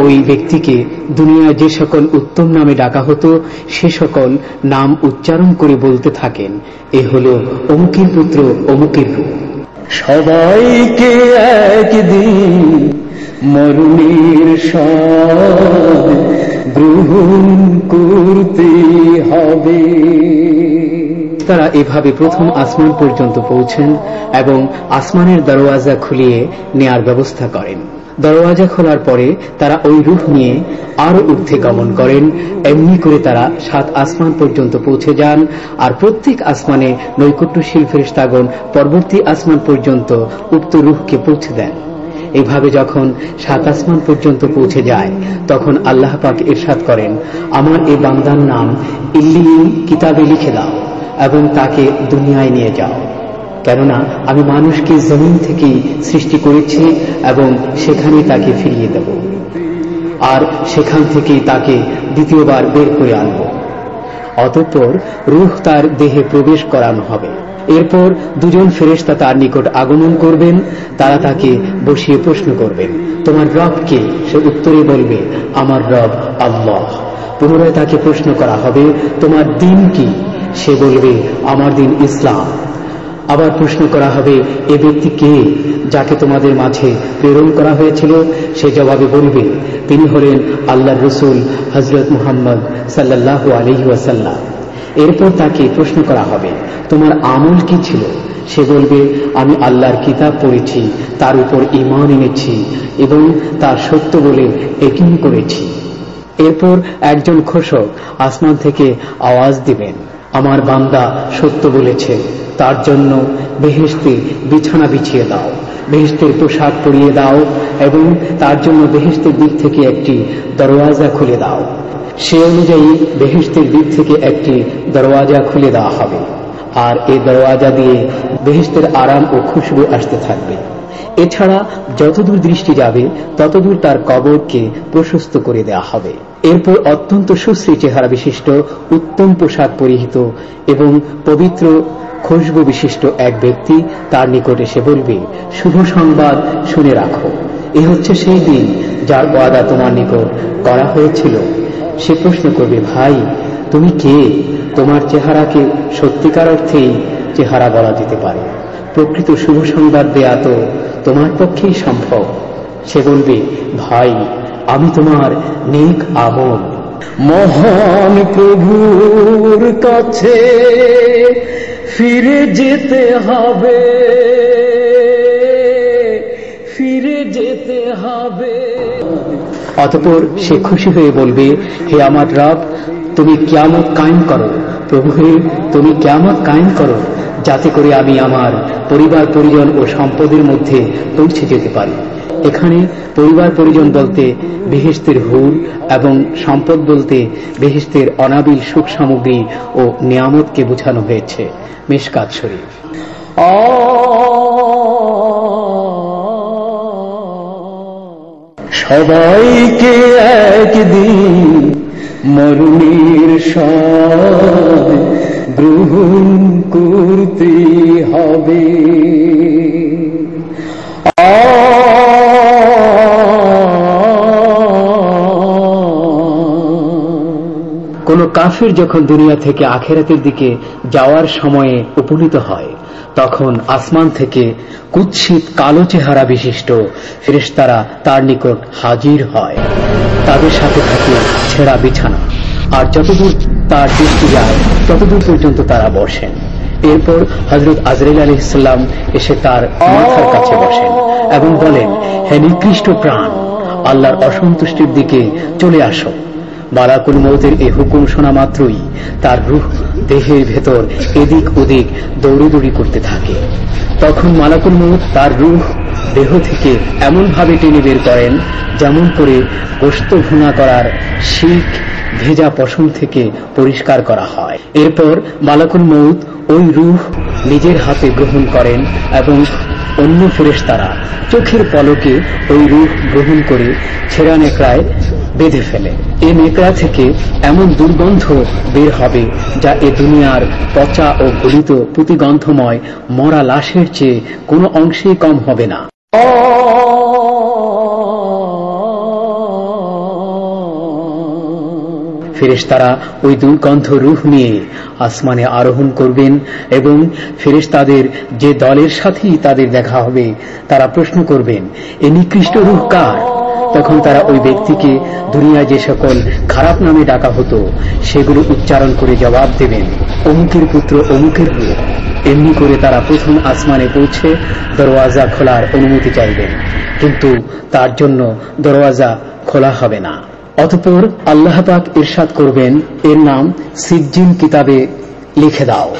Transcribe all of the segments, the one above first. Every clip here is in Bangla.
ওই ব্যক্তিকে দুনিয়ায় যে সকল উত্তম নামে ডাকা হতো সে সকল নাম উচ্চারণ করে বলতে থাকেন, এ হলো অমুকের পুত্র, অমুকের রূহ। সবাইকে একদিন মরণের স্বাদ গ্রহণ করতে হবে। তারা এভাবে প্রথম আসমান পর্যন্ত পৌঁছেন এবং আসমানের দরওয়াজা খুলিয়ে নেয়ার ব্যবস্থা করেন। দরওয়াজা খোলার পরে তারা ওই রূহ নিয়ে আরো ঊর্ধ্বে গমন করেন। এমনি করে তারা 7 আসমান পর্যন্ত পৌঁছে যান। আর প্রত্যেক আসমানে নৈকট্যশীল ফেরেশতাগণ পরবর্তী আসমান পর্যন্ত উক্ত রূহকে পৌঁছে দেন। এইভাবে যখন 7 আসমান পর্যন্ত পৌঁছে যায় তখন আল্লাহ পাক ইরশাদ করেন, আমার এই বান্দার নাম ইল্লিয়িন কিতাবে লিখে দাও এবং তাকে দুনিয়ায় নিয়ে যাও, কেননা আমি মানুষকে জমিন থেকেই সৃষ্টি করেছি এবং সেখানে তাকে ফিরিয়ে দেব, আর সেখান থেকেই তাকে দ্বিতীয়বার বের করে আনব। অতঃপর রূহ তার দেহে প্রবেশ করানো হবে। এরপর 2 ফেরেশতা তার নিকট আগমন করবেন। তারা তাকে বসিয়ে প্রশ্ন করবেন, তোমার রব কে? সে উত্তরে বলবে, আমার রব আল্লাহ। পুনরায় তাকে প্রশ্ন করা হবে, তোমার দিন কি? সে বলবে, আমার দিন ইসলাম। আবার প্রশ্ন করা হবে, এ ব্যক্তি কে যাকে তোমাদের মাঝে প্রেরণ করা হয়েছিল? সে জবাবে বলবে, তিনি হলেন আল্লাহর রসুল হযরত মুহাম্মদ সাল্লাল্লাহু আলাইহি ওয়াসাল্লাম। এরপর তাকে প্রশ্ন করা হবে, তোমার আমল কি ছিল? সে বলবে, আমি আল্লাহর কিতাব পড়েছি, তার উপর ঈমান এনেছি এবং তার সত্য বলে ইয়াকিন করেছি। এরপর একজন ঘোষক আসমান থেকে আওয়াজ দিবেন, আমার বান্দা সত্য বলেছে, তার জন্য বেহেশতে বিছানা বিছিয়ে দাও, বেহেশতের পোশাক পরিয়ে দাও এবং তার জন্য বেহেশতের দিক থেকে একটি দরওয়াজা খুলে দাও। সে অনুযায়ী বেহেশতের দিক থেকে একটি দরওয়াজা খুলে দেওয়া হবে, আর এই দরওয়াজা দিয়ে বেহেশতের আরাম ও খুশবু আসতে থাকবে। এছাড়া যতদূর দৃষ্টি যাবে ততদূর তার কবরকে প্রশস্ত করে দেওয়া হবে। এরপর অত্যন্ত সুশ্রী চেহারা বিশিষ্ট, উত্তম পোশাক পরিহিত এবং পবিত্র খুশবু বিশিষ্ট এক ব্যক্তি তার নিকট এসে বলবে, শুভ সংবাদ শুনে রাখো, এ হচ্ছে সেই দিন যার ওয়াদা তোমার নিকট করা হয়েছিল। সে প্রশ্ন করবে, ভাই তুমি কে? তোমার চেহারাকে সত্যিকার অর্থেই চেহারা বলা যেতে পারে, প্রকৃত শুভ সংবাদ দেয়া তো তোমার পক্ষেই সম্ভব। সে বলবে, ভাই আমি তোমার নেক আমল। মহান প্রভুর কাছে ফিরে যেতে হবে, ফিরে যেতে হবে। অতঃপর সে খুশি হয়ে বলবে, হে আমার রব, তুমি কিয়ামত কায়েম করো। প্রভু হে, তুমি কিয়ামত কায়েম করো, যাতে করে আমি আমার পরিবার পরিজন ও সম্পদের মধ্যে পৌঁছে যেতে পারি। এখানে পরিবার পরিজন বলতে বেহেশতের হুর এবং সম্পদ বলতে বেহেশতের অনাবিল সুখ সামগ্রী ও নিয়ামতকে বোঝানো হয়েছে। মিশকাত শরীফ। সবাইকে একদিন মরণের স্বাদ গ্রহণ করতে হবে। কোন কাফির যখন দুনিয়া থেকে আখিরাতের দিকে যাওয়ার সময়ে উপনীত হয় তখন আসমান থেকে কুৎসিত কালো চেহারা বিশিষ্ট ফেরেশতারা তার নিকট হাজির হয়। তাদের সাথে থাকে ছেঁড়া বিছানা, আর যতদূর তার দৃষ্টি যায় ততদূর পর্যন্ত তারা বসেন। এরপর হযরত আজরাইল আলাইহিস সালাম এসে তার মাথার কাছে বসেন এবং বলেন, হে নিকৃষ্ট প্রাণ, আল্লাহর অসন্তুষ্টির দিকে চলে আসো। মালাকুল মউতের এই হুকুম শোনা মাত্রই তার রূহ দেহের ভেতর এদিক ওদিক দৌড়াদৌড়ি করতে থাকে। তখন মালাকুল মউত তার রূহ দেহ থেকে এমন ভাবে টেনে বের করেন যেমন করে গোশত ভুনা করার শিক ভেজা পশম থেকে পরিষ্কার করা হয়। এরপর মালাকুল মউত ওই রূহ নিজের হাতে গ্রহণ করেন এবং অন্য ফেরেশতারা চোখের পলকে ওই রূহ গ্রহণ করে ছেঁড়া নেকড়ায় বেঁধে ফেলে। এই নেকড়া থেকে এমন দুর্গন্ধ বের হবে যা এ দুনিয়ার পচা ও গলিত প্রতিগন্ধময় মরা লাশের চেয়ে কোনো অংশেই কম হবে না। ফেরেশতারা ওই দুর্গন্ধ রূহ নিয়ে আসমানে আরোহণ করবেন এবং ফেরেশতাদের যে দলের সাথেই তাদের দেখা হবে তারা প্রশ্ন করবেন, এ নিকৃষ্ট রূহ কার? তখন তারা ওই ব্যক্তিকে দুনিয়ায় যে সকল খারাপ নামে ডাকা হতো সেগুলো উচ্চারণ করে জবাব দেবেন, অমুকের পুত্র অমুকের রূহ। এমনি করে তারা প্রথম আসমানে পৌঁছে দরওয়াজা খোলার অনুমতি চাইবেন, কিন্তু তার জন্য দরওয়াজা খোলা হবে না। অতঃপর আল্লাহ পাক ইরশাদ করবেন, এর নাম সিজ্জিন কিতাবে লিখে দাও,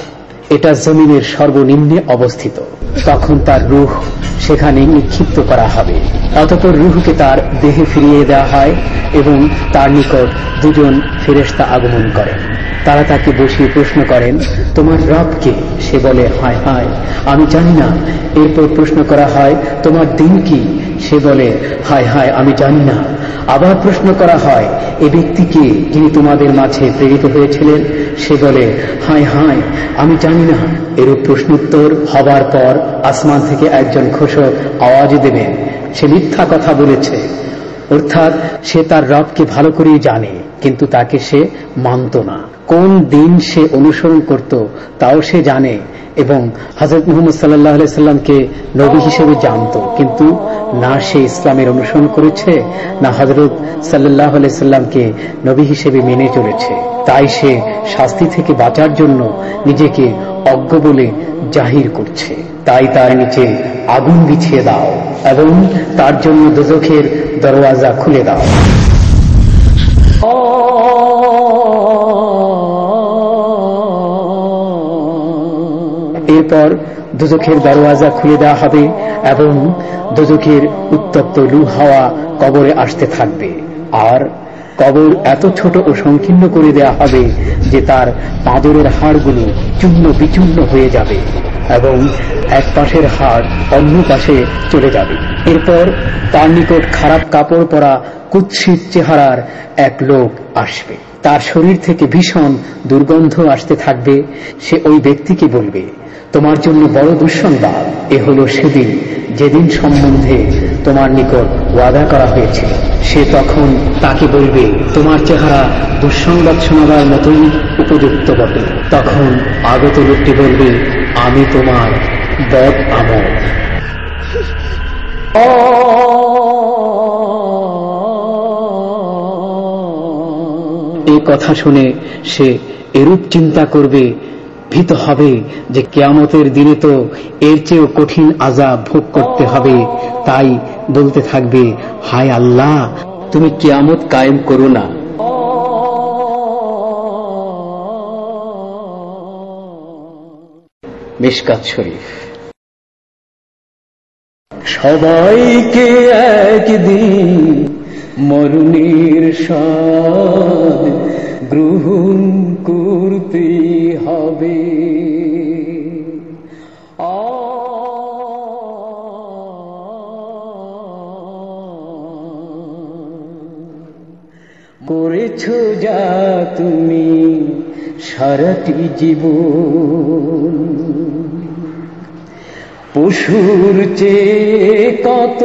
এটা জমিনের সর্বনিম্নে অবস্থিত। তখন তার রূহ সেখানে নিক্ষিপ্ত করা হবে। অতঃপর রূহকে তার দেহে ফিরিয়ে দেওয়া হয় এবং তার নিকট দুজন ফেরেশতা আগমন করেন। তারা তাকে বসিয়ে প্রশ্ন করেন, তোমার রব কে? সে বলে, হায় হায় আমি জানি না। এরপর প্রশ্ন করা হয়, তোমার দিন কি? সে বলে, হায় হায় আমি জানি না। আবার প্রশ্ন করা হয়, এ ব্যক্তিকে যিনি তোমাদের মাঝে প্রেরিত হয়েছিলেন? সে বলে, হায় হায় আমি জানি না। এরূপ প্রশ্নোত্তর হবার পর আসমান থেকে একজন ঘোষক আওয়াজ দেবেন, সে মিথ্যা কথা বলেছে। অর্থাৎ সে তার রবকে ভালো করেই জানে, কিন্তু তাকে সে মানত না। কোন দিন সে অনুসরণ করত তাও সে জানে এবং হযরত মুহাম্মদ সাল্লাল্লাহু আলাইহি সাল্লামকে নবী হিসেবে জানত, কিন্তু না সে ইসলামের অনুসরণ করেছে না হযরত সাল্লাল্লাহু আলাইহি সাল্লামকে নবী হিসেবে মেনে চলেছে। তাই সে শাস্তি থেকে বাঁচার জন্য নিজেকে অজ্ঞ বলে জাহির করছে। তাই তার নিচে আগুন বিছিয়ে দাও এবং তার জন্য দোজখের দরওয়াজা খুলে দাও। এরপর দোজখের দরওয়াজা খুলে দেওয়া হবে এবং দোজখের উত্তপ্ত লু হাওয়া কবরে আসতে থাকবে। আর কবর এত ছোট ও সংকীর্ণ করে দেওয়া হবে যে তার পাঁজরের হাড়গুলো চূর্ণ বিচূর্ণ হয়ে যাবে এবং এক পাশের হাড় অন্য পাশে চলে যাবে। এরপর তার নিকট খারাপ কাপড় পরা কুৎসিত চেহারার এক লোক আসবে। তার শরীর থেকে ভীষণ দুর্গন্ধ আসতে থাকবে। সে ওই ব্যক্তিকে বলবে, তোমার জন্য বড় দুঃসংবাদ। এ হলো সেদিন যেদিন সম্বন্ধে তোমার নিকট ওয়াদা করা হয়েছিল। সে তখন তাকে বলবে, তোমার চেহারা দুঃসংবাদ শোনাবার মতোই উপযুক্ত বটে। তখন আগত লোকটি বলবে, আমি তোমার বদ আমল। এই কথা শুনে সে এরূপ চিন্তা করবে, ভীত হবে যে কিয়ামতের দিনে তো এর চেয়েও কঠিন আযাব ভোগ করতে হবে। তাই বলতে থাকবে, হায় আল্লাহ তুমি কিয়ামত কায়েম করো না। মিশকাত শরীফ। সবাইকে একদিন মরণের স্বাদ গ্রহণ করতে হবে। করেছো যা তুমি সারাটি জীবন, পশুর চেয়ে কত